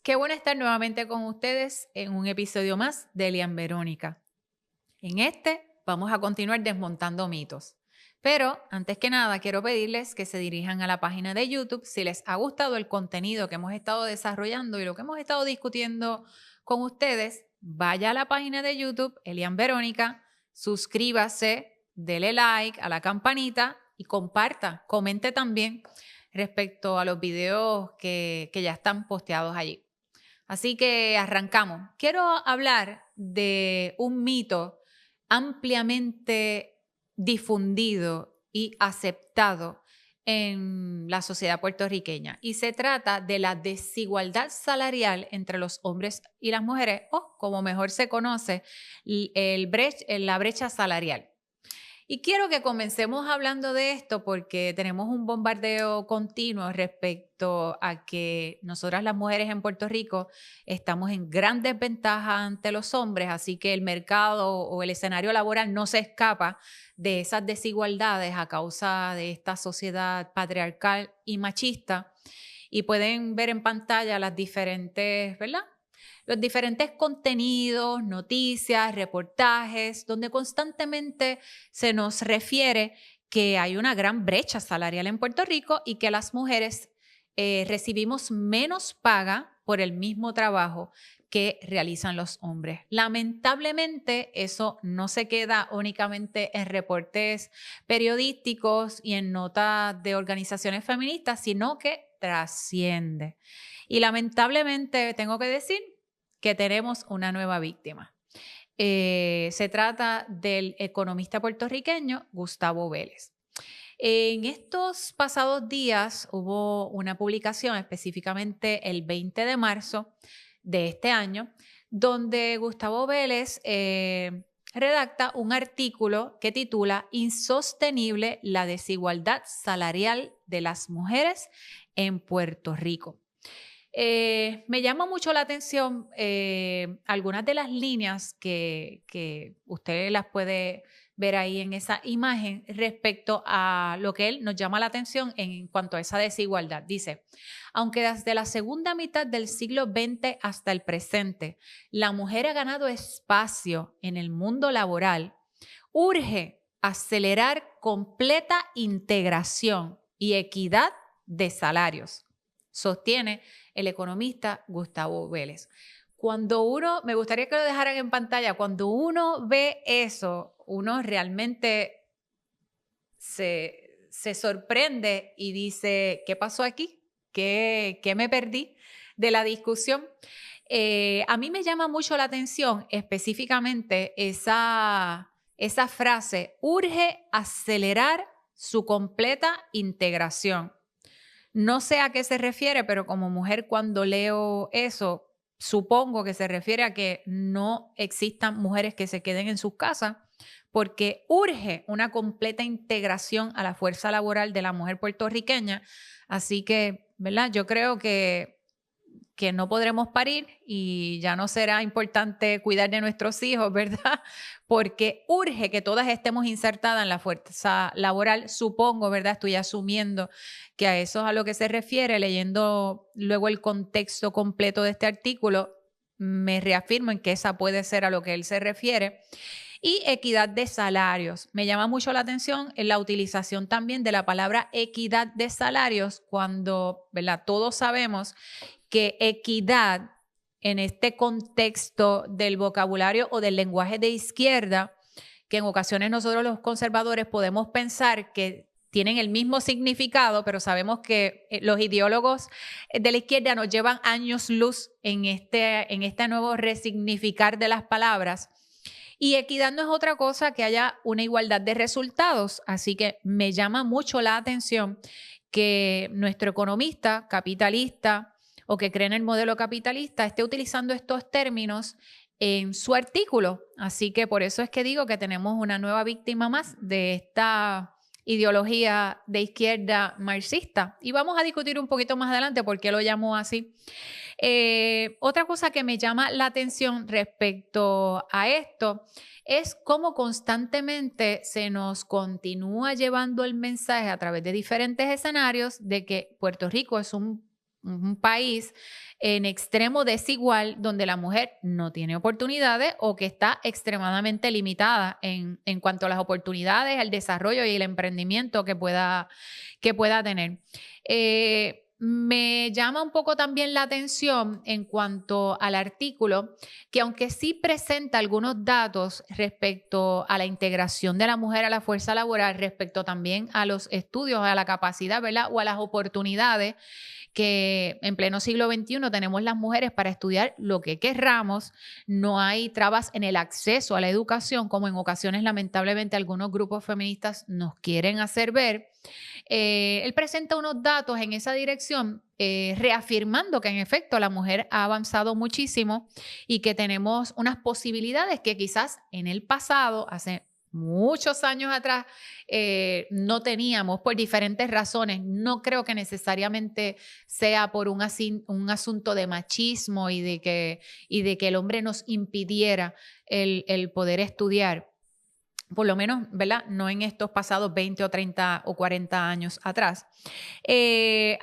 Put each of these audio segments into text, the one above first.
Qué bueno estar nuevamente con ustedes en un episodio más de Elian Verónica. En este vamos a continuar desmontando mitos. Pero antes que nada, quiero pedirles que se dirijan a la página de YouTube si les ha gustado el contenido que hemos estado desarrollando y lo que hemos estado discutiendo con ustedes. Vaya a la página de YouTube, Elian Verónica, suscríbase, dele like a la campanita y comparta, comente también respecto a los videos que ya están posteados allí. Así que arrancamos. Quiero hablar de un mito ampliamente difundido y aceptado en la sociedad puertorriqueña y se trata de la desigualdad salarial entre los hombres y las mujeres o como mejor se conoce, la brecha salarial. Y quiero que comencemos hablando de esto porque tenemos un bombardeo continuo respecto a que nosotras las mujeres en Puerto Rico estamos en gran desventaja ante los hombres, así que el mercado o el escenario laboral no se escapa de esas desigualdades a causa de esta sociedad patriarcal y machista. Y pueden ver en pantalla las diferentes, ¿verdad? Los diferentes contenidos, noticias, reportajes, donde constantemente se nos refiere que hay una gran brecha salarial en Puerto Rico y que las mujeres recibimos menos paga por el mismo trabajo que realizan los hombres. Lamentablemente, eso no se queda únicamente en reportes periodísticos y en notas de organizaciones feministas, sino que trasciende. Y lamentablemente tengo que decir que tenemos una nueva víctima. Se trata del economista puertorriqueño Gustavo Vélez. En estos pasados días hubo una publicación, específicamente el 20 de marzo de este año, donde Gustavo Vélez redacta un artículo que titula Insostenible la desigualdad salarial de las mujeres en Puerto Rico. Me llama mucho la atención algunas de las líneas que usted las puede ver ahí en esa imagen respecto a lo que él nos llama la atención en cuanto a esa desigualdad. Dice, aunque desde la segunda mitad del siglo XX hasta el presente, la mujer ha ganado espacio en el mundo laboral, urge acelerar completa integración y equidad de salarios, sostiene el economista Gustavo Vélez. Cuando uno, me gustaría que lo dejaran en pantalla, cuando uno ve eso, uno realmente se sorprende y dice, ¿qué pasó aquí? ¿Qué me perdí de la discusión? A mí me llama mucho la atención específicamente esa frase, urge acelerar su completa integración. No sé a qué se refiere, pero como mujer cuando leo eso, supongo que se refiere a que no existan mujeres que se queden en sus casas, porque urge una completa integración a la fuerza laboral de la mujer puertorriqueña. Así que, ¿verdad? Yo creo que no podremos parir y ya no será importante cuidar de nuestros hijos, ¿verdad? Porque urge que todas estemos insertadas en la fuerza laboral, supongo, ¿verdad? Estoy asumiendo que a eso es a lo que se refiere, leyendo luego el contexto completo de este artículo, me reafirmo en que esa puede ser a lo que él se refiere. Y equidad de salarios. Me llama mucho la atención en la utilización también de la palabra equidad de salarios cuando, ¿verdad? Todos sabemos que equidad en este contexto del vocabulario o del lenguaje de izquierda, que en ocasiones nosotros los conservadores podemos pensar que tienen el mismo significado, pero sabemos que los ideólogos de la izquierda nos llevan años luz en este nuevo resignificar de las palabras. Y equidad no es otra cosa que haya una igualdad de resultados. Así que me llama mucho la atención que nuestro economista capitalista o que cree en el modelo capitalista esté utilizando estos términos en su artículo. Así que por eso es que digo que tenemos una nueva víctima más de esta ideología de izquierda marxista. Y vamos a discutir un poquito más adelante por qué lo llamo así. Otra cosa que me llama la atención respecto a esto es cómo constantemente se nos continúa llevando el mensaje a través de diferentes escenarios de que Puerto Rico es un un país en extremo desigual donde la mujer no tiene oportunidades o que está extremadamente limitada en cuanto a las oportunidades, el desarrollo y el emprendimiento que pueda tener. Me llama un poco también la atención en cuanto al artículo, que aunque sí presenta algunos datos respecto a la integración de la mujer a la fuerza laboral, respecto también a los estudios, a la capacidad, ¿verdad? O a las oportunidades que en pleno siglo XXI tenemos las mujeres para estudiar lo que querramos, no hay trabas en el acceso a la educación, como en ocasiones lamentablemente algunos grupos feministas nos quieren hacer ver. Él presenta unos datos en esa dirección, reafirmando que en efecto la mujer ha avanzado muchísimo y que tenemos unas posibilidades que quizás en el pasado, hace muchos años atrás, no teníamos por diferentes razones. No creo que necesariamente sea por un asunto de machismo y de que el hombre nos impidiera el poder estudiar. Por lo menos, ¿verdad? No en estos pasados 20 o 30 o 40 años atrás.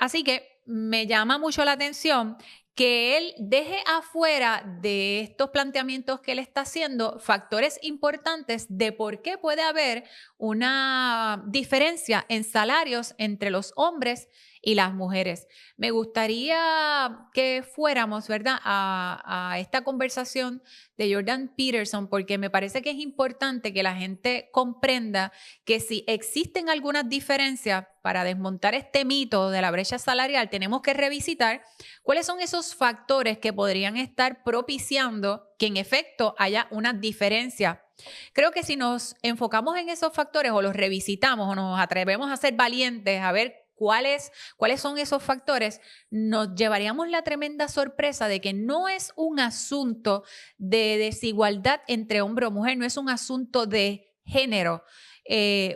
Así que me llama mucho la atención que él deje afuera de estos planteamientos que él está haciendo factores importantes de por qué puede haber una diferencia en salarios entre los hombres y las mujeres. Me gustaría que fuéramos, ¿verdad?, a esta conversación de Jordan Peterson, porque me parece que es importante que la gente comprenda que si existen algunas diferencias para desmontar este mito de la brecha salarial, tenemos que revisitar cuáles son esos factores que podrían estar propiciando que en efecto haya una diferencia. Creo que si nos enfocamos en esos factores o los revisitamos o nos atrevemos a ser valientes a ver cuáles son esos factores, nos llevaríamos la tremenda sorpresa de que no es un asunto de desigualdad entre hombre o mujer, no es un asunto de género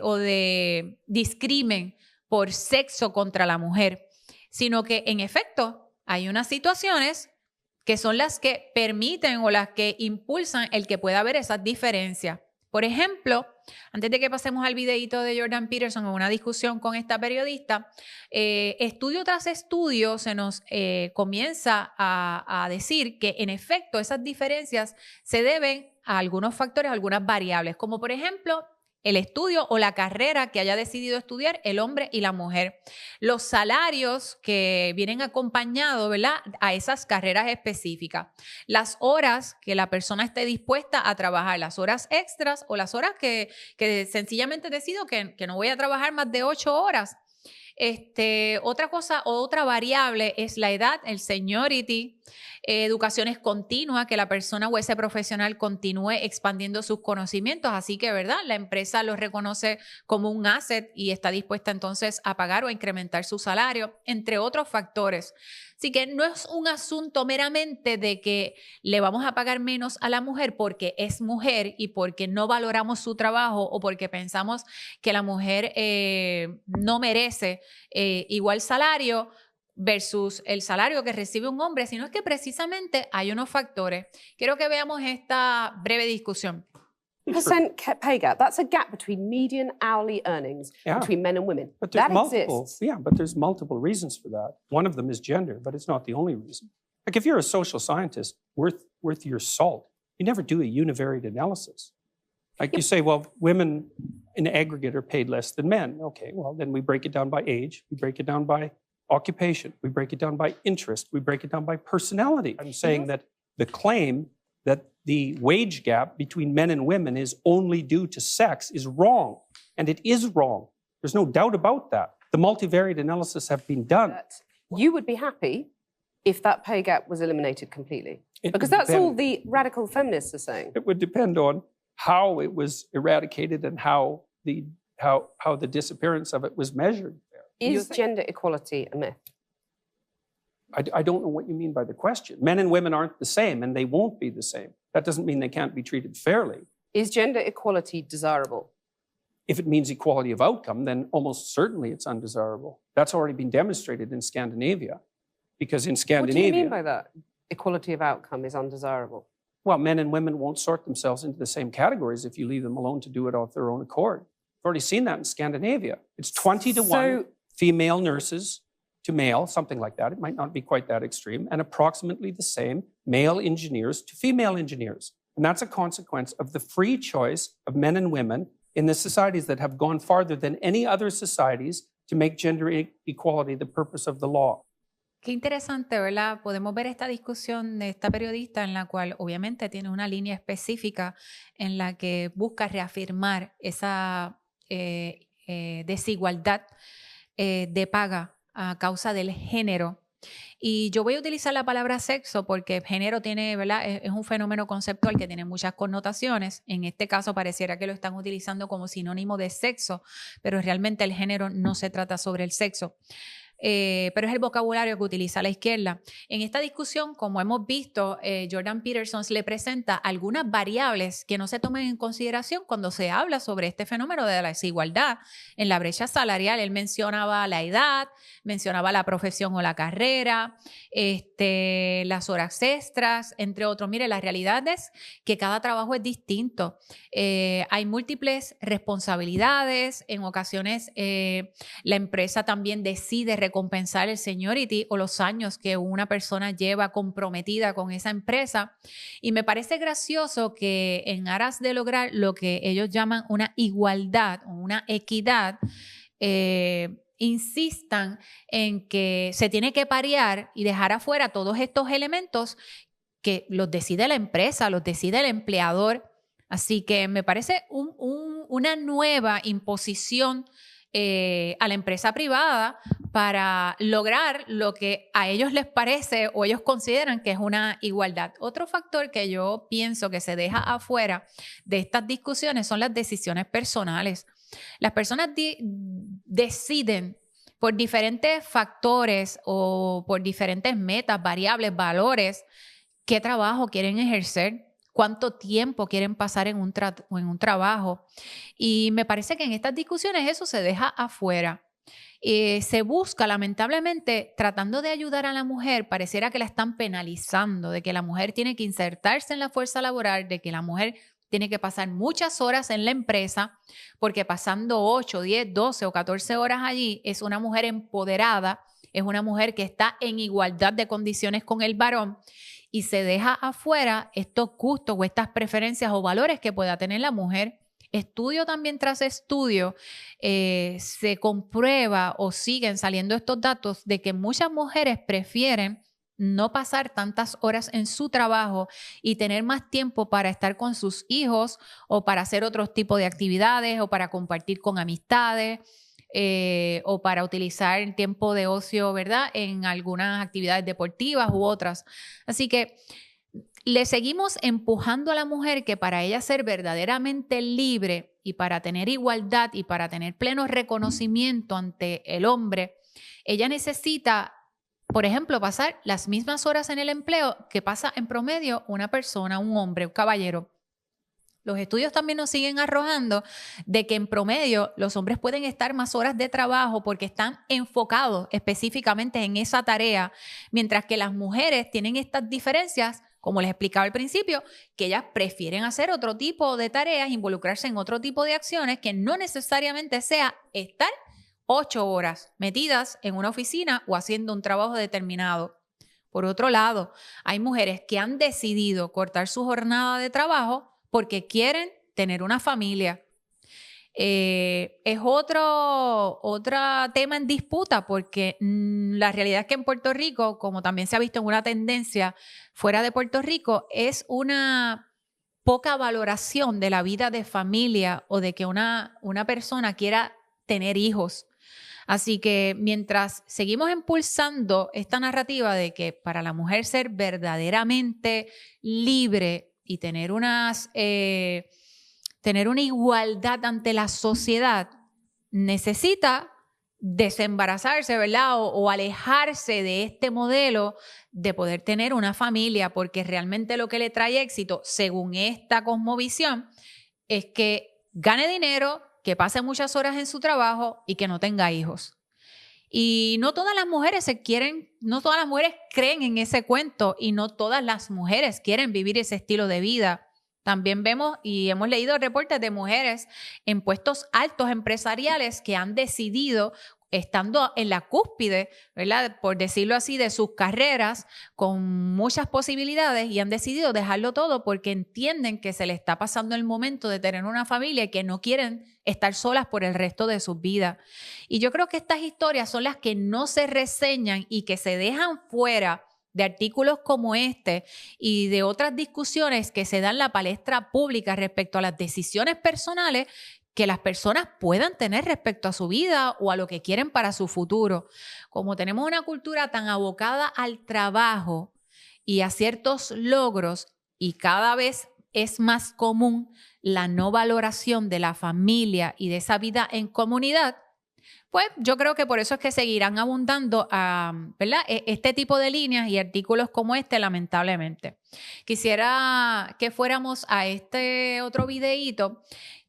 o de discrimen por sexo contra la mujer, sino que en efecto hay unas situaciones que son las que permiten o las que impulsan el que pueda haber esas diferencias. Por ejemplo, antes de que pasemos al videíto de Jordan Peterson en una discusión con esta periodista, estudio tras estudio se nos comienza a decir que en efecto esas diferencias se deben a algunos factores, a algunas variables, como por ejemplo el estudio o la carrera que haya decidido estudiar el hombre y la mujer. Los salarios que vienen acompañados, ¿verdad?, a esas carreras específicas. Las horas que la persona esté dispuesta a trabajar, las horas extras o las horas que sencillamente decido que no voy a trabajar más de 8 horas. Otra cosa o otra variable es la edad, el seniority, educaciones continuas, que la persona o ese profesional continúe expandiendo sus conocimientos. Así que, ¿verdad?, la empresa los reconoce como un asset y está dispuesta entonces a pagar o a incrementar su salario, entre otros factores. Así que no es un asunto meramente de que le vamos a pagar menos a la mujer porque es mujer y porque no valoramos su trabajo o porque pensamos que la mujer no merece igual salario versus el salario que recibe un hombre, sino es que precisamente hay unos factores. Quiero que veamos esta breve discusión. Percent pay gap. That's a gap between median hourly earnings between men and women. But there's That exists. but there's multiple reasons for that. One of them is gender, but it's not the only reason. Like if you're a social scientist worth your salt, you never do a univariate analysis. Like you say, well, women in aggregate are paid less than men. Okay, well, then we break it down by age, we break it down by occupation, we break it down by interest, we break it down by personality. I'm saying that the claim that the wage gap between men and women is only due to sex is wrong. And it is wrong. There's no doubt about that. The multivariate analysis have been done. You would be happy if that pay gap was eliminated completely. It Because would that's depend- all the radical feminists are saying. It would depend on how it was eradicated and how the disappearance of it was measured. Is gender equality a myth? I don't know what you mean by the question. Men and women aren't the same, and they won't be the same. That doesn't mean they can't be treated fairly. Is gender equality desirable? If it means equality of outcome, then almost certainly it's undesirable. That's already been demonstrated in Scandinavia. Because in What do Scandinavia, you mean by that? Equality of outcome is undesirable. well, men and women won't sort themselves into the same categories if you leave them alone to do it off their own accord. We've already seen that in Scandinavia. It's 20 to 1 female nurses to male, something like that. It might not be quite that extreme, and approximately the same male engineers to female engineers. And that's a consequence of the free choice of men and women in the societies that have gone farther than any other societies to make gender equality the purpose of the law. Qué interesante, ¿verdad? Podemos ver esta discusión de esta periodista en la cual obviamente tiene una línea específica en la que busca reafirmar esa desigualdad de paga a causa del género. Y yo voy a utilizar la palabra sexo porque género tiene, ¿verdad? Es un fenómeno conceptual que tiene muchas connotaciones. En este caso pareciera que lo están utilizando como sinónimo de sexo, pero realmente el género no se trata sobre el sexo. Pero es el vocabulario que utiliza la izquierda. En esta discusión, como hemos visto, Jordan Peterson le presenta algunas variables que no se toman en consideración cuando se habla sobre este fenómeno de la desigualdad en la brecha salarial. Él mencionaba la edad, mencionaba la profesión o la carrera, las horas extras, entre otros. Mire, la realidad es que cada trabajo es distinto. Hay múltiples responsabilidades. En ocasiones, la empresa también decide recompensar el seniority o los años que una persona lleva comprometida con esa empresa. Y me parece gracioso que en aras de lograr lo que ellos llaman una igualdad o una equidad, insistan en que se tiene que parear y dejar afuera todos estos elementos que los decide la empresa, los decide el empleador. Así que me parece una nueva imposición a la empresa privada para lograr lo que a ellos les parece o ellos consideran que es una igualdad. Otro factor que yo pienso que se deja afuera de estas discusiones son las decisiones personales. Las personas deciden por diferentes factores o por diferentes metas, variables, valores, qué trabajo quieren ejercer, cuánto tiempo quieren pasar en un trabajo. Y me parece que en estas discusiones eso se deja afuera. Se busca, lamentablemente, tratando de ayudar a la mujer, pareciera que la están penalizando, de que la mujer tiene que insertarse en la fuerza laboral, de que la mujer tiene que pasar muchas horas en la empresa, porque pasando 8, 10, 12 o 14 horas allí es una mujer empoderada, es una mujer que está en igualdad de condiciones con el varón. Y se deja afuera estos gustos o estas preferencias o valores que pueda tener la mujer. Estudio también tras estudio, se comprueba o siguen saliendo estos datos de que muchas mujeres prefieren no pasar tantas horas en su trabajo y tener más tiempo para estar con sus hijos o para hacer otros tipos de actividades o para compartir con amistades. O para utilizar el tiempo de ocio, ¿verdad?, en algunas actividades deportivas u otras. Así que le seguimos empujando a la mujer que para ella ser verdaderamente libre y para tener igualdad y para tener pleno reconocimiento ante el hombre, ella necesita, por ejemplo, pasar las mismas horas en el empleo que pasa en promedio una persona, un hombre, un caballero. Los estudios también nos siguen arrojando de que en promedio los hombres pueden estar más horas de trabajo porque están enfocados específicamente en esa tarea, mientras que las mujeres tienen estas diferencias, como les explicaba al principio, que ellas prefieren hacer otro tipo de tareas, involucrarse en otro tipo de acciones que no necesariamente sea estar 8 horas metidas en una oficina o haciendo un trabajo determinado. Por otro lado, hay mujeres que han decidido cortar su jornada de trabajo porque quieren tener una familia. Es otro tema en disputa porque la realidad es que en Puerto Rico, como también se ha visto en una tendencia fuera de Puerto Rico, es una poca valoración de la vida de familia o de que una persona quiera tener hijos. Así que mientras seguimos impulsando esta narrativa de que para la mujer ser verdaderamente libre y tener una igualdad ante la sociedad, necesita desembarazarse, ¿verdad? O alejarse de este modelo de poder tener una familia, porque realmente lo que le trae éxito, según esta cosmovisión, es que gane dinero, que pase muchas horas en su trabajo y que no tenga hijos. Y no todas las mujeres creen en ese cuento y no todas las mujeres quieren vivir ese estilo de vida. También vemos y hemos leído reportes de mujeres en puestos altos empresariales que han decidido estando en la cúspide, ¿verdad?, por decirlo así, de sus carreras, con muchas posibilidades, y han decidido dejarlo todo porque entienden que se les está pasando el momento de tener una familia y que no quieren estar solas por el resto de sus vidas. Y yo creo que estas historias son las que no se reseñan y que se dejan fuera de artículos como este y de otras discusiones que se dan en la palestra pública respecto a las decisiones personales que las personas puedan tener respecto a su vida o a lo que quieren para su futuro. Como tenemos una cultura tan abocada al trabajo y a ciertos logros, y cada vez es más común la no valoración de la familia y de esa vida en comunidad, pues yo creo que por eso es que seguirán abundando, ¿verdad?, este tipo de líneas y artículos como este, lamentablemente. Quisiera que fuéramos a este otro videíto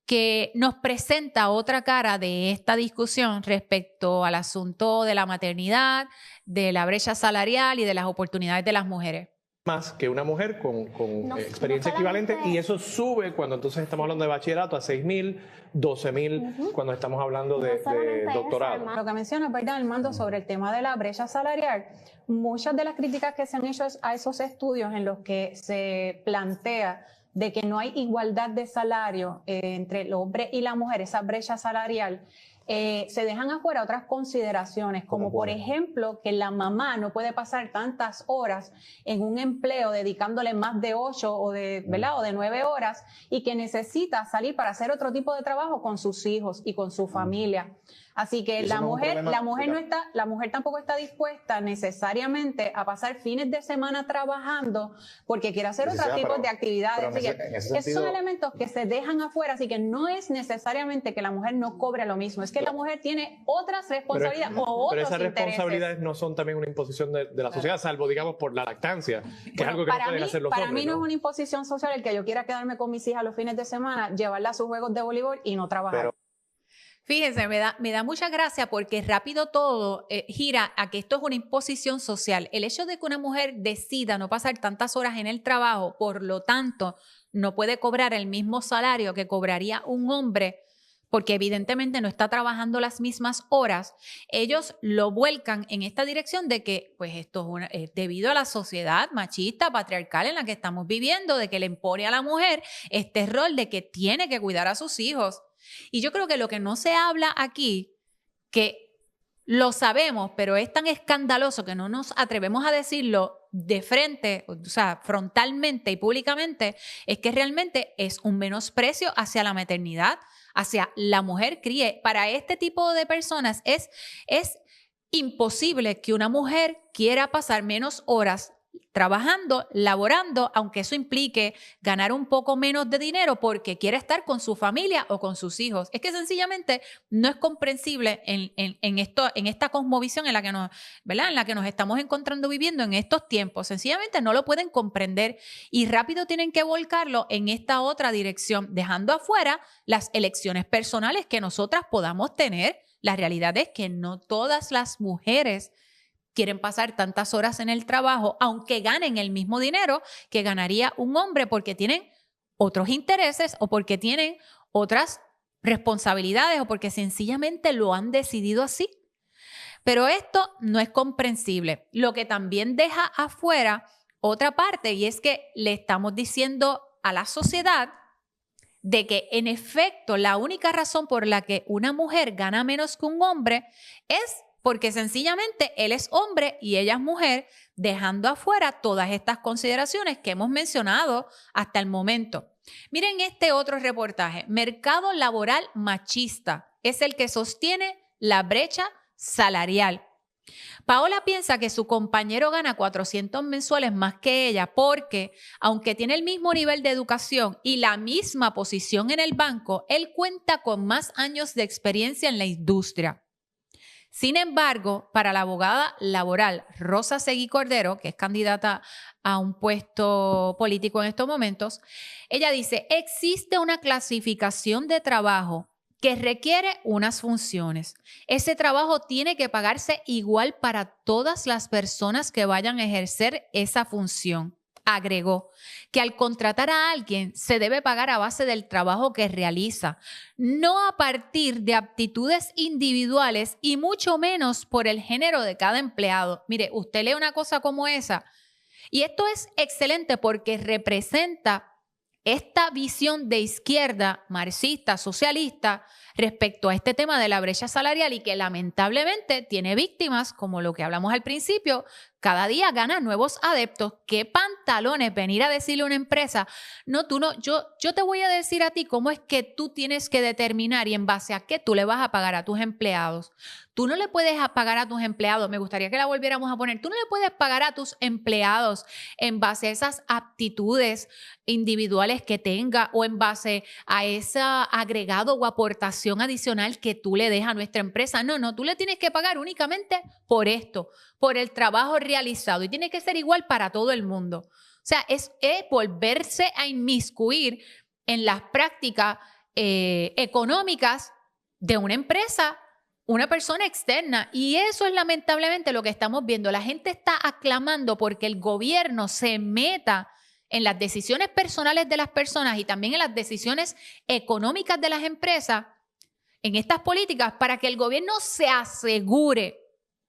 que nos presenta otra cara de esta discusión respecto al asunto de la maternidad, de la brecha salarial y de las oportunidades de las mujeres. Más que una mujer con experiencia equivalente, y eso sube cuando entonces estamos hablando de bachillerato a 6.000, 12.000, cuando estamos hablando de doctorado. Lo que menciona, ¿verdad, Armando, sobre el tema de la brecha salarial? Muchas de las críticas que se han hecho a esos estudios en los que se plantea de que no hay igualdad de salario entre el hombre y la mujer, esa brecha salarial, se dejan afuera otras consideraciones, como por ejemplo que la mamá no puede pasar tantas horas en un empleo dedicándole más de 8 o de 9 horas, y que necesita salir para hacer otro tipo de trabajo con sus hijos y con su familia. Así que la mujer tampoco está dispuesta necesariamente a pasar fines de semana trabajando porque quiere hacer otros tipos de actividades. Así que esos son elementos que se dejan afuera, así que no es necesariamente que la mujer no cobre lo mismo, es que la mujer tiene otras responsabilidades o otros intereses. Pero esas responsabilidades no son también una imposición de la sociedad, salvo, digamos, por la lactancia, que es algo que no pueden hacer los hombres. Para mí no es una imposición social el que yo quiera quedarme con mis hijas los fines de semana, llevarla a sus juegos de voleibol y no trabajar. Fíjense, me da mucha gracia porque rápido todo gira a que esto es una imposición social. El hecho de que una mujer decida no pasar tantas horas en el trabajo, por lo tanto, no puede cobrar el mismo salario que cobraría un hombre, porque evidentemente no está trabajando las mismas horas, ellos lo vuelcan en esta dirección de que pues esto es debido a la sociedad machista, patriarcal en la que estamos viviendo, de que le impone a la mujer este rol de que tiene que cuidar a sus hijos. Y yo creo que lo que no se habla aquí, que lo sabemos, pero es tan escandaloso que no nos atrevemos a decirlo de frente, o sea, frontalmente y públicamente, es que realmente es un menosprecio hacia la maternidad, hacia la mujer críe. Para este tipo de personas es imposible que una mujer quiera pasar menos horas trabajando, laborando, aunque eso implique ganar un poco menos de dinero porque quiere estar con su familia o con sus hijos. Es que sencillamente no es comprensible en esta cosmovisión en la que nos estamos encontrando viviendo en estos tiempos. Sencillamente no lo pueden comprender y rápido tienen que volcarlo en esta otra dirección, dejando afuera las elecciones personales que nosotras podamos tener. La realidad es que no todas las mujeres quieren pasar tantas horas en el trabajo, aunque ganen el mismo dinero que ganaría un hombre, porque tienen otros intereses o porque tienen otras responsabilidades o porque sencillamente lo han decidido así. Pero esto no es comprensible. Lo que también deja afuera otra parte, y es que le estamos diciendo a la sociedad de que en efecto la única razón por la que una mujer gana menos que un hombre es porque sencillamente él es hombre y ella es mujer, dejando afuera todas estas consideraciones que hemos mencionado hasta el momento. Miren este otro reportaje. Mercado laboral machista es el que sostiene la brecha salarial. Paola piensa que su compañero gana 400 mensuales más que ella porque, aunque tiene el mismo nivel de educación y la misma posición en el banco, él cuenta con más años de experiencia en la industria. Sin embargo, para la abogada laboral Rosa Seguí Cordero, que es candidata a un puesto político en estos momentos, ella dice, existe una clasificación de trabajo que requiere unas funciones. Ese trabajo tiene que pagarse igual para todas las personas que vayan a ejercer esa función. agregó que al contratar a alguien se debe pagar a base del trabajo que realiza, no a partir de aptitudes individuales y mucho menos por el género de cada empleado. Mire, usted lee una cosa como esa y esto es excelente porque representa esta visión de izquierda, marxista, socialista, respecto a este tema de la brecha salarial y que lamentablemente tiene víctimas, como lo que hablamos al principio, cada día gana nuevos adeptos. ¿Qué pantalones venir a decirle a una empresa? No, tú no, yo te voy a decir a ti cómo es que tú tienes que determinar y en base a qué tú le vas a pagar a tus empleados. Tú no le puedes pagar a tus empleados, me gustaría que la volviéramos a poner, tú no le puedes pagar a tus empleados en base a esas aptitudes individuales que tenga o en base a ese agregado o aportación adicional que tú le des a nuestra empresa. No, tú le tienes que pagar únicamente por esto, por el trabajo realizado y tiene que ser igual para todo el mundo. O sea, es volverse a inmiscuir en las prácticas económicas de una empresa, una persona externa. Y eso es lamentablemente lo que estamos viendo. La gente está aclamando porque el gobierno se meta en las decisiones personales de las personas y también en las decisiones económicas de las empresas, en estas políticas, para que el gobierno se asegure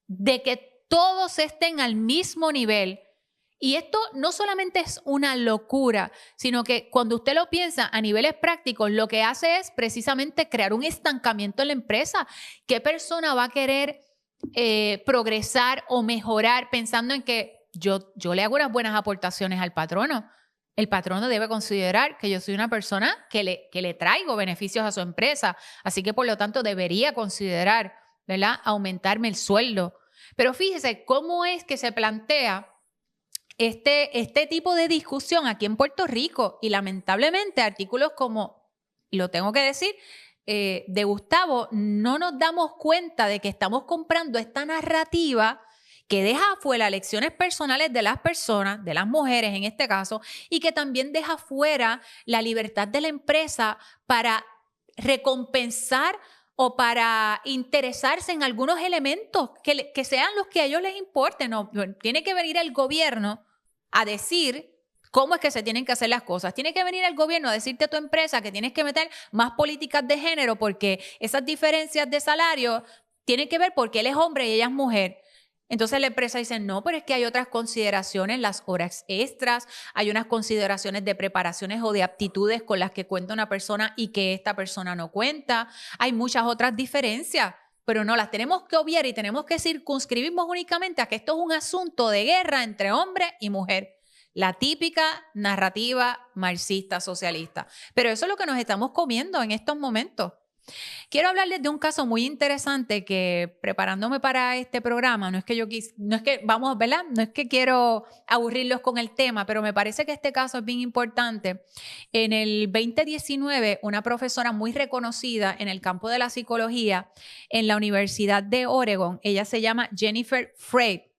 de que todos estén al mismo nivel. Y esto no solamente es una locura, sino que cuando usted lo piensa a niveles prácticos, lo que hace es precisamente crear un estancamiento en la empresa. ¿Qué persona va a querer progresar o mejorar pensando en que yo le hago unas buenas aportaciones al patrono? El patrono debe considerar que yo soy una persona que le traigo beneficios a su empresa, así que por lo tanto debería considerar, ¿verdad?, aumentarme el sueldo. Pero fíjese cómo es que se plantea este tipo de discusión aquí en Puerto Rico y lamentablemente artículos como, lo tengo que decir, de Gustavo, no nos damos cuenta de que estamos comprando esta narrativa que deja afuera elecciones personales de las personas, de las mujeres en este caso, y que también deja afuera la libertad de la empresa para recompensar o para interesarse en algunos elementos que sean los que a ellos les importen. No, tiene que venir el gobierno a decir cómo es que se tienen que hacer las cosas. Tiene que venir el gobierno a decirte a tu empresa que tienes que meter más políticas de género porque esas diferencias de salario tienen que ver porque él es hombre y ella es mujer. Entonces la empresa dice, no, pero es que hay otras consideraciones, las horas extras, hay unas consideraciones de preparaciones o de aptitudes con las que cuenta una persona y que esta persona no cuenta. Hay muchas otras diferencias, pero no las tenemos que obviar y tenemos que circunscribirnos únicamente a que esto es un asunto de guerra entre hombre y mujer. La típica narrativa marxista socialista. Pero eso es lo que nos estamos comiendo en estos momentos. Quiero hablarles de un caso muy interesante que preparándome para este programa, no es que quiero aburrirlos con el tema, pero me parece que este caso es bien importante. En el 2019, una profesora muy reconocida en el campo de la psicología en la Universidad de Oregon, ella se llama Jennifer Frey,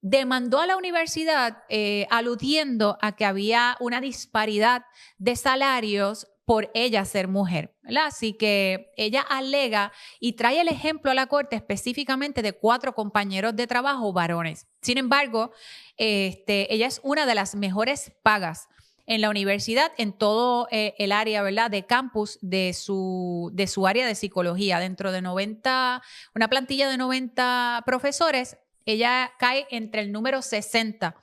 demandó a la universidad aludiendo a que había una disparidad de salarios por ella ser mujer, ¿verdad? Así que ella alega y trae el ejemplo a la corte específicamente de 4 compañeros de trabajo varones. Sin embargo, ella es una de las mejores pagas en la universidad, en todo el área, ¿verdad?, de campus de su área de psicología. Dentro de una plantilla de 90 profesores, ella cae entre el número 60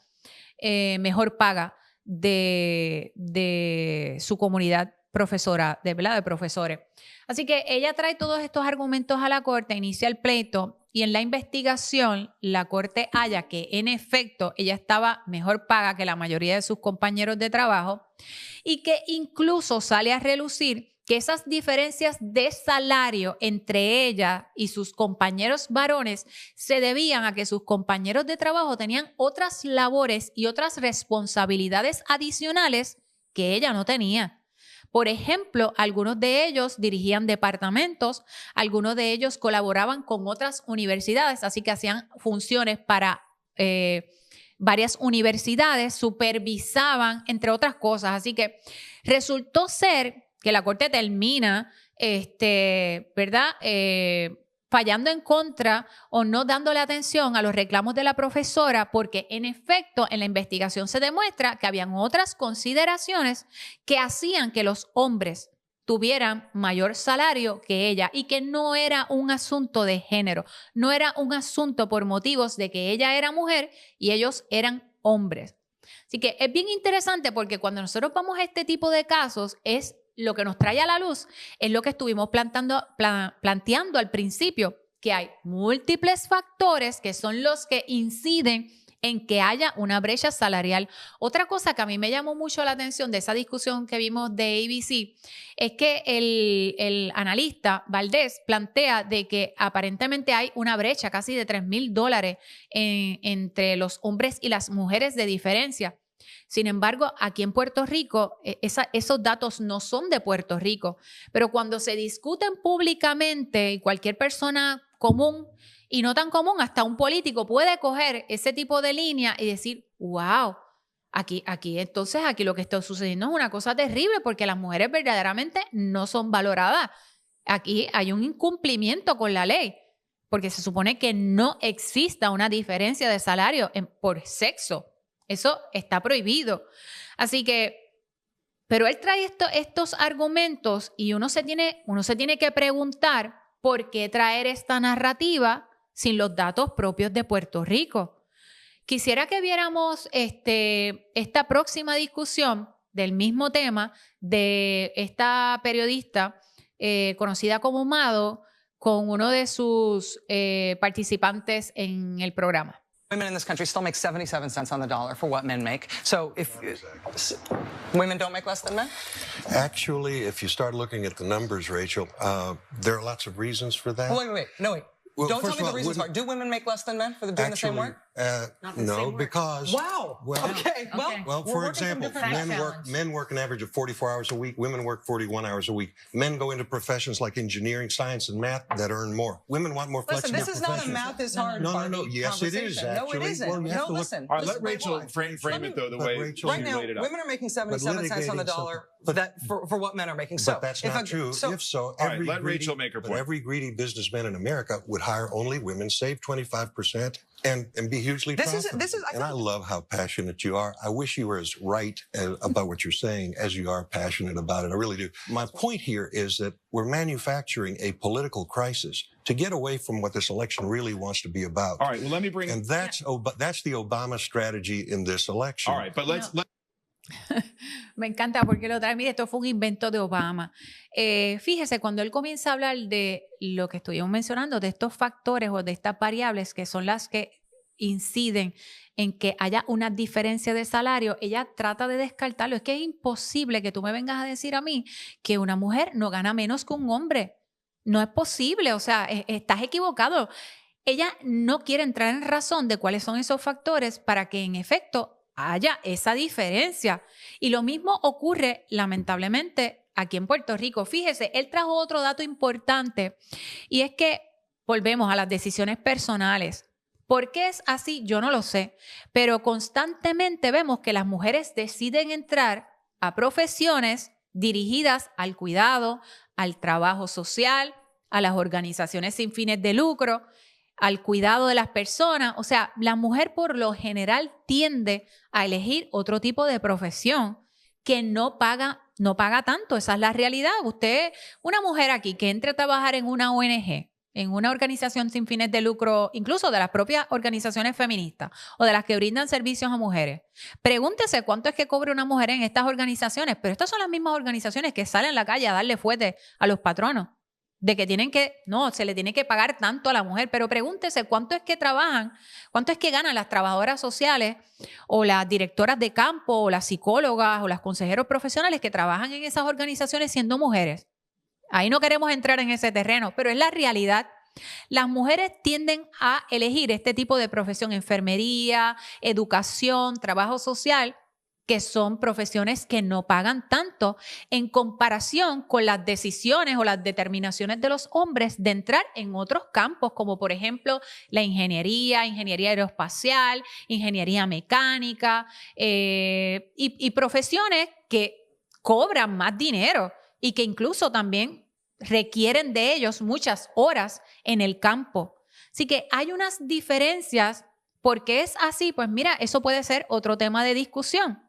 mejor paga de su comunidad profesora, de profesores. Así que ella trae todos estos argumentos a la corte, inicia el pleito y en la investigación la corte halla que en efecto ella estaba mejor paga que la mayoría de sus compañeros de trabajo y que incluso sale a relucir que esas diferencias de salario entre ella y sus compañeros varones se debían a que sus compañeros de trabajo tenían otras labores y otras responsabilidades adicionales que ella no tenía. Por ejemplo, algunos de ellos dirigían departamentos, algunos de ellos colaboraban con otras universidades, así que hacían funciones para varias universidades, supervisaban, entre otras cosas. Así que resultó ser que la corte termina, ¿verdad?, fallando en contra o no dándole atención a los reclamos de la profesora, porque en efecto en la investigación se demuestra que habían otras consideraciones que hacían que los hombres tuvieran mayor salario que ella y que no era un asunto de género, no era un asunto por motivos de que ella era mujer y ellos eran hombres. Así que es bien interesante porque cuando nosotros vamos a este tipo de casos es lo que nos trae a la luz, es lo que estuvimos planteando al principio, que hay múltiples factores que son los que inciden en que haya una brecha salarial. Otra cosa que a mí me llamó mucho la atención de esa discusión que vimos de ABC es que el analista Valdés plantea de que aparentemente hay una brecha casi de $3,000 entre los hombres y las mujeres de diferencia. Sin embargo, aquí en Puerto Rico, esos datos no son de Puerto Rico, pero cuando se discuten públicamente y cualquier persona común y no tan común, hasta un político puede coger ese tipo de línea y decir, wow, aquí lo que está sucediendo es una cosa terrible porque las mujeres verdaderamente no son valoradas. Aquí hay un incumplimiento con la ley porque se supone que no exista una diferencia de salario por sexo. Eso está prohibido. Así que, pero él trae estos argumentos y uno se tiene que preguntar por qué traer esta narrativa sin los datos propios de Puerto Rico. Quisiera que viéramos esta próxima discusión del mismo tema de esta periodista conocida como Mado con uno de sus participantes en el programa. Women in this country still make 77 cents on the dollar for what men make. So if women don't make less than men? Actually, if you start looking at the numbers, Rachel, there are lots of reasons for that. Wait. Well, Don't tell first me of the all, reasons are. Do women make less than men for doing the same work? No, because Wow. Well, Okay. Well, for example, men work an average of 44 hours a week. Women work 41 hours a week. Men go into professions like engineering, science, and math that earn more. Women want more flex Listen, in this their is not a professions. math is hard. No. Barbie Yes, it is. conversation. No, it Actually. isn't. Well, you have No, to look- listen. All right, let Listen, wait, Rachel why? frame it though the But way Rachel, she Right now, laid it out. women are making 77 cents on the litigating dollar something- for what men are making. But that's not true. If so, All right, let Rachel make her but point. every greedy businessman in America would hire only women, save 25%, and be hugely profitable. And I love how passionate you are. I wish you were as right about what you're saying as you are passionate about it. I really do. My point here is that we're manufacturing a political crisis to get away from what this election really wants to be about. All right, well, let me bring... And that's the Obama strategy in this election. All right, but let's... Me encanta porque lo trae. Mire, esto fue un invento de Obama. Fíjese, cuando él comienza a hablar de lo que estuvimos mencionando, de estos factores o de estas variables que son las que inciden en que haya una diferencia de salario, ella trata de descartarlo. Es que es imposible que tú me vengas a decir a mí que una mujer no gana menos que un hombre. No es posible, o sea, estás equivocado. Ella no quiere entrar en razón de cuáles son esos factores para que en efecto haya esa diferencia. Y lo mismo ocurre lamentablemente aquí en Puerto Rico. Fíjese, él trajo otro dato importante y es que volvemos a las decisiones personales. ¿Por qué es así? Yo no lo sé, pero constantemente vemos que las mujeres deciden entrar a profesiones dirigidas al cuidado, al trabajo social, a las organizaciones sin fines de lucro, al cuidado de las personas. O sea, la mujer por lo general tiende a elegir otro tipo de profesión que no paga tanto. Esa es la realidad. Usted, una mujer aquí que entre a trabajar en una ONG, en una organización sin fines de lucro, incluso de las propias organizaciones feministas o de las que brindan servicios a mujeres. Pregúntese cuánto es que cobra una mujer en estas organizaciones, pero estas son las mismas organizaciones que salen a la calle a darle fuerte a los patronos, de que se le tiene que pagar tanto a la mujer, pero pregúntese cuánto es que trabajan, cuánto es que ganan las trabajadoras sociales o las directoras de campo o las psicólogas o las consejeros profesionales que trabajan en esas organizaciones siendo mujeres. Ahí no queremos entrar en ese terreno, pero es la realidad. Las mujeres tienden a elegir este tipo de profesión, enfermería, educación, trabajo social, que son profesiones que no pagan tanto en comparación con las decisiones o las determinaciones de los hombres de entrar en otros campos, como por ejemplo la ingeniería aeroespacial, ingeniería mecánica y profesiones que cobran más dinero y que incluso también requieren de ellos muchas horas en el campo. Así que hay unas diferencias. ¿Por qué es así? Pues mira, eso puede ser otro tema de discusión.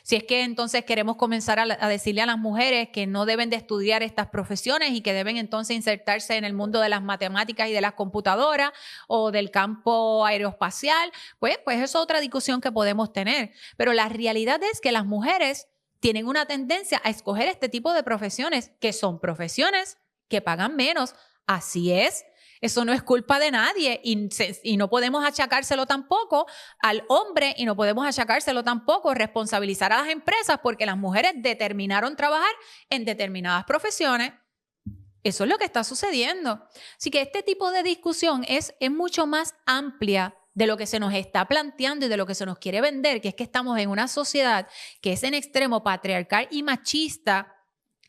Si es que entonces queremos comenzar a decirle a las mujeres que no deben de estudiar estas profesiones y que deben entonces insertarse en el mundo de las matemáticas y de las computadoras o del campo aeroespacial, pues es otra discusión que podemos tener. Pero la realidad es que las mujeres tienen una tendencia a escoger este tipo de profesiones, que son profesiones que pagan menos. Así es. Eso no es culpa de nadie y no podemos achacárselo tampoco al hombre y no podemos achacárselo tampoco, responsabilizar a las empresas porque las mujeres determinaron trabajar en determinadas profesiones. Eso es lo que está sucediendo. Así que este tipo de discusión es mucho más amplia de lo que se nos está planteando y de lo que se nos quiere vender, que es que estamos en una sociedad que es en extremo patriarcal y machista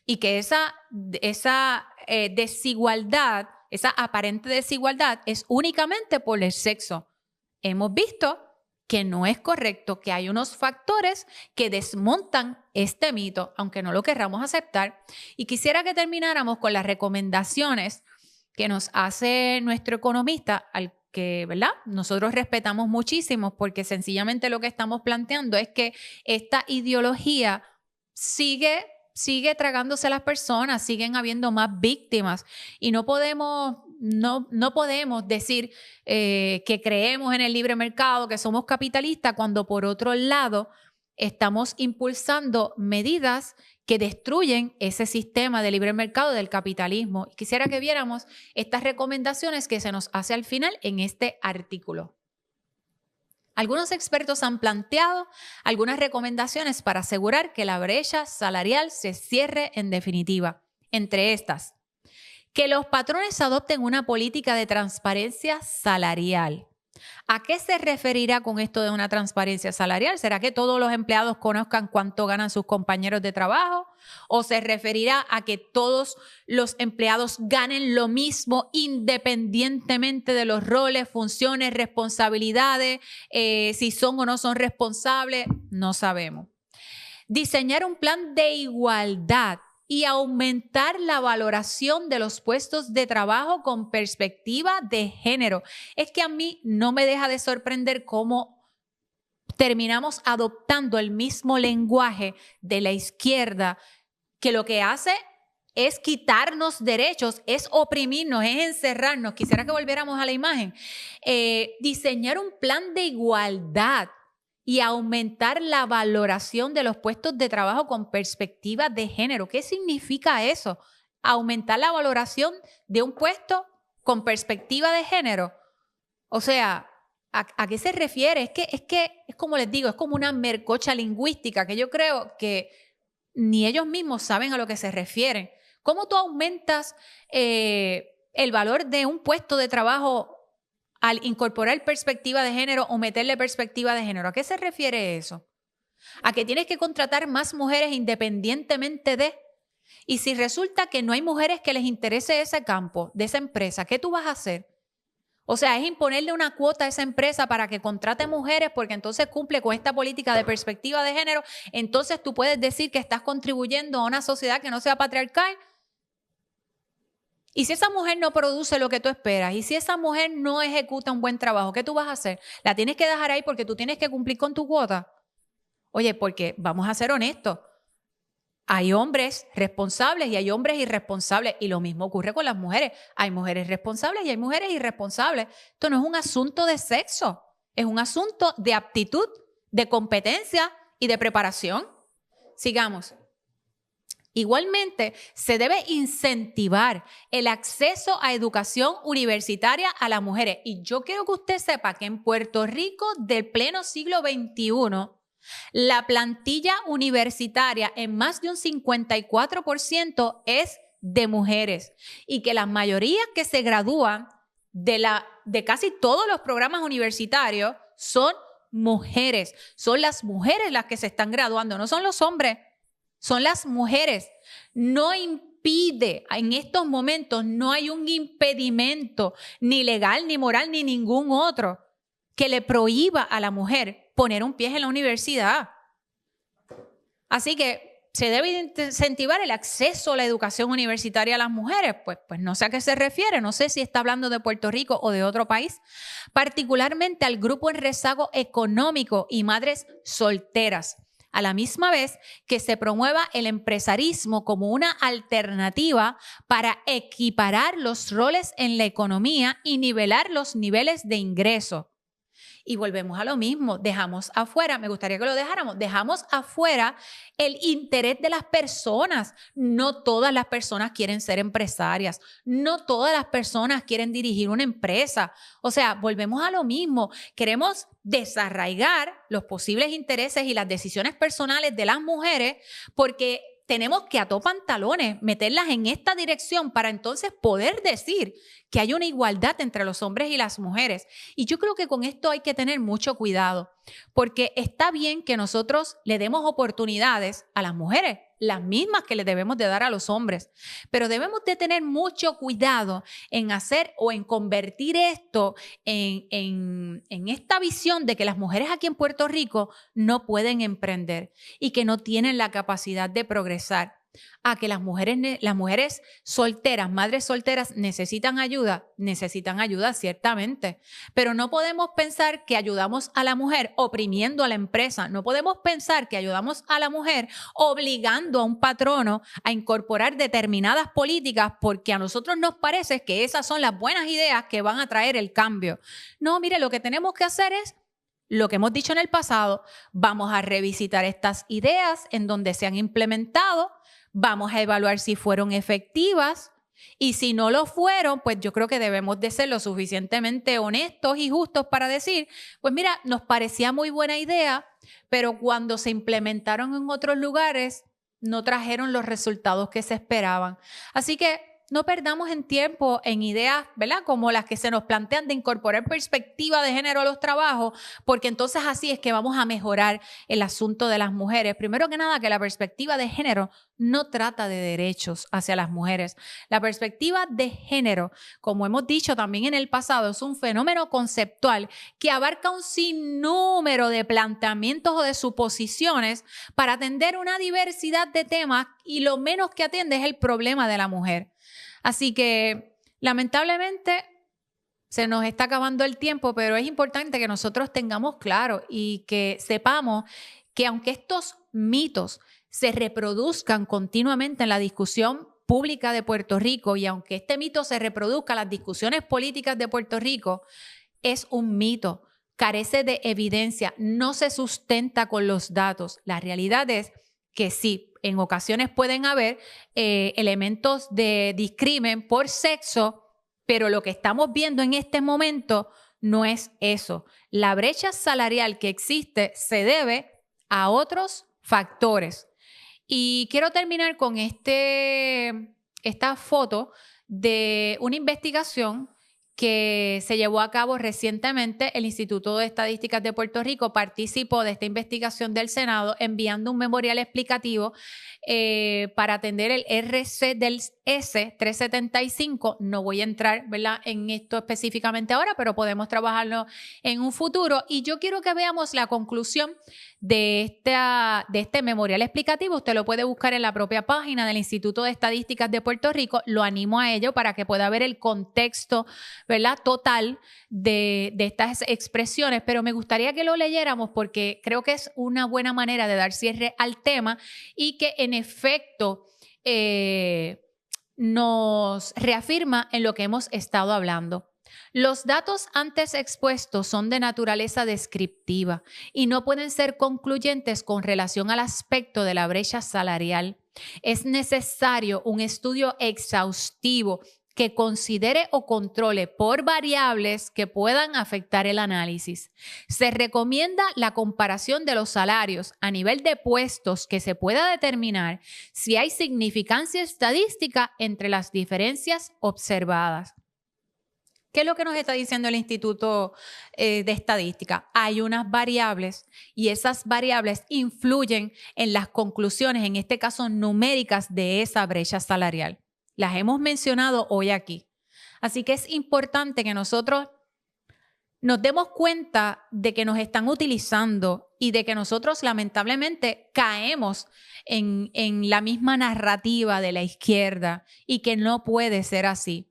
y que esa desigualdad, esa aparente desigualdad es únicamente por el sexo. Hemos visto que no es correcto, que hay unos factores que desmontan este mito, aunque no lo querramos aceptar. Y quisiera que termináramos con las recomendaciones que nos hace nuestro economista, al que, ¿verdad?, nosotros respetamos muchísimo, porque sencillamente lo que estamos planteando es que esta ideología sigue tragándose a las personas, siguen habiendo más víctimas y no podemos decir que creemos en el libre mercado, que somos capitalistas, cuando por otro lado estamos impulsando medidas que destruyen ese sistema de libre mercado del capitalismo. Y quisiera que viéramos estas recomendaciones que se nos hace al final en este artículo. Algunos expertos han planteado algunas recomendaciones para asegurar que la brecha salarial se cierre en definitiva. Entre estas, que los patrones adopten una política de transparencia salarial. ¿A qué se referirá con esto de una transparencia salarial? ¿Será que todos los empleados conozcan cuánto ganan sus compañeros de trabajo? ¿O se referirá a que todos los empleados ganen lo mismo independientemente de los roles, funciones, responsabilidades, si son o no son responsables? No sabemos. Diseñar un plan de igualdad y aumentar la valoración de los puestos de trabajo con perspectiva de género. Es que a mí no me deja de sorprender cómo terminamos adoptando el mismo lenguaje de la izquierda, que lo que hace es quitarnos derechos, es oprimirnos, es encerrarnos. Quisiera que volviéramos a la imagen. Diseñar un plan de igualdad y aumentar la valoración de los puestos de trabajo con perspectiva de género. ¿Qué significa eso? Aumentar la valoración de un puesto con perspectiva de género. O sea, ¿a qué se refiere? Es que es como les digo, es como una mercocha lingüística que yo creo que ni ellos mismos saben a lo que se refieren. ¿Cómo tú aumentas el valor de un puesto de trabajo al incorporar perspectiva de género o meterle perspectiva de género? ¿A qué se refiere eso? ¿A que tienes que contratar más mujeres independientemente de? Y si resulta que no hay mujeres que les interese ese campo, de esa empresa, ¿qué tú vas a hacer? O sea, es imponerle una cuota a esa empresa para que contrate mujeres porque entonces cumple con esta política de perspectiva de género. Entonces tú puedes decir que estás contribuyendo a una sociedad que no sea patriarcal. Y si esa mujer no produce lo que tú esperas, y si esa mujer no ejecuta un buen trabajo, ¿qué tú vas a hacer? ¿La tienes que dejar ahí porque tú tienes que cumplir con tu cuota? Oye, porque vamos a ser honestos, hay hombres responsables y hay hombres irresponsables, y lo mismo ocurre con las mujeres. Hay mujeres responsables y hay mujeres irresponsables. Esto no es un asunto de sexo, es un asunto de aptitud, de competencia y de preparación. Sigamos. Igualmente, se debe incentivar el acceso a educación universitaria a las mujeres. Y yo quiero que usted sepa que en Puerto Rico del pleno siglo XXI, la plantilla universitaria en más de un 54% es de mujeres y que las mayorías que se gradúan de casi todos los programas universitarios son mujeres. Son las mujeres las que se están graduando, no son los hombres. Son las mujeres. No impide, en estos momentos no hay un impedimento ni legal, ni moral, ni ningún otro que le prohíba a la mujer poner un pie en la universidad. Así que se debe incentivar el acceso a la educación universitaria a las mujeres. Pues no sé a qué se refiere, no sé si está hablando de Puerto Rico o de otro país, particularmente al grupo en rezago económico y madres solteras, a la misma vez que se promueva el empresarismo como una alternativa para equiparar los roles en la economía y nivelar los niveles de ingreso. Y volvemos a lo mismo, dejamos afuera, me gustaría que lo dejamos afuera el interés de las personas. No todas las personas quieren ser empresarias, no todas las personas quieren dirigir una empresa. O sea, volvemos a lo mismo, queremos desarraigar los posibles intereses y las decisiones personales de las mujeres porque tenemos que a todo pantalones meterlas en esta dirección para entonces poder decir que hay una igualdad entre los hombres y las mujeres. Y yo creo que con esto hay que tener mucho cuidado, porque está bien que nosotros le demos oportunidades a las mujeres, las mismas que le debemos de dar a los hombres, pero debemos de tener mucho cuidado en hacer o en convertir esto en esta visión de que las mujeres aquí en Puerto Rico no pueden emprender y que no tienen la capacidad de progresar. A que las mujeres solteras, madres solteras, necesitan ayuda ciertamente, pero no podemos pensar que ayudamos a la mujer oprimiendo a la empresa, no podemos pensar que ayudamos a la mujer obligando a un patrono a incorporar determinadas políticas porque a nosotros nos parece que esas son las buenas ideas que van a traer el cambio. No, mire, lo que tenemos que hacer es lo que hemos dicho en el pasado, vamos a revisitar estas ideas en donde se han implementado. Vamos a evaluar si fueron efectivas y si no lo fueron, pues yo creo que debemos de ser lo suficientemente honestos y justos para decir, pues mira, nos parecía muy buena idea, pero cuando se implementaron en otros lugares no trajeron los resultados que se esperaban. Así que no perdamos en tiempo en ideas, ¿verdad?, como las que se nos plantean de incorporar perspectiva de género a los trabajos, porque entonces así es que vamos a mejorar el asunto de las mujeres. Primero que nada, que la perspectiva de género no trata de derechos hacia las mujeres. La perspectiva de género, como hemos dicho también en el pasado, es un fenómeno conceptual que abarca un sinnúmero de planteamientos o de suposiciones para atender una diversidad de temas y lo menos que atiende es el problema de la mujer. Así que, lamentablemente, se nos está acabando el tiempo, pero es importante que nosotros tengamos claro y que sepamos que aunque estos mitos se reproduzcan continuamente en la discusión pública de Puerto Rico y aunque este mito se reproduzca en las discusiones políticas de Puerto Rico, es un mito, carece de evidencia, no se sustenta con los datos. La realidad es que sí, en ocasiones pueden haber elementos de discrimen por sexo, pero lo que estamos viendo en este momento no es eso. La brecha salarial que existe se debe a otros factores. Y quiero terminar con esta foto de una investigación que se llevó a cabo recientemente. El Instituto de Estadísticas de Puerto Rico participó de esta investigación del Senado enviando un memorial explicativo para atender el RC del S375. No voy a entrar, ¿verdad?, en esto específicamente ahora, pero podemos trabajarlo en un futuro. Y yo quiero que veamos la conclusión de este memorial explicativo. Usted lo puede buscar en la propia página del Instituto de Estadísticas de Puerto Rico. Lo animo a ello para que pueda ver el contexto, ¿verdad?, total de estas expresiones, pero me gustaría que lo leyéramos porque creo que es una buena manera de dar cierre al tema y que en efecto nos reafirma en lo que hemos estado hablando. Los datos antes expuestos son de naturaleza descriptiva y no pueden ser concluyentes con relación al aspecto de la brecha salarial. Es necesario un estudio exhaustivo que considere o controle por variables que puedan afectar el análisis. Se recomienda la comparación de los salarios a nivel de puestos que se pueda determinar si hay significancia estadística entre las diferencias observadas. ¿Qué es lo que nos está diciendo el Instituto de Estadística? Hay unas variables y esas variables influyen en las conclusiones, en este caso numéricas, de esa brecha salarial. Las hemos mencionado hoy aquí. Así que es importante que nosotros nos demos cuenta de que nos están utilizando y de que nosotros lamentablemente caemos en la misma narrativa de la izquierda y que no puede ser así.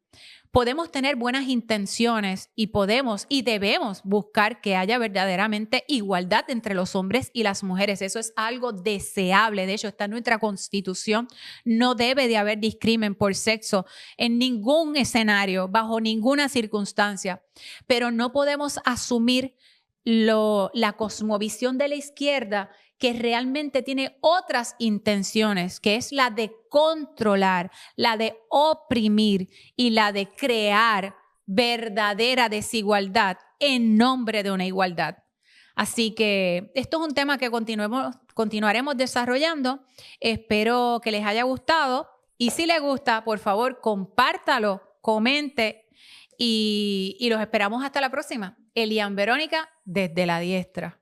Podemos tener buenas intenciones y podemos y debemos buscar que haya verdaderamente igualdad entre los hombres y las mujeres. Eso es algo deseable. De hecho, está en nuestra Constitución. No debe de haber discrimen por sexo en ningún escenario, bajo ninguna circunstancia. Pero no podemos asumir la cosmovisión de la izquierda que realmente tiene otras intenciones, que es la de controlar, la de oprimir y la de crear verdadera desigualdad en nombre de una igualdad. Así que esto es un tema que continuaremos desarrollando. Espero que les haya gustado y si les gusta, por favor, compártalo, comente y los esperamos hasta la próxima. Elian Verónica desde la Diestra.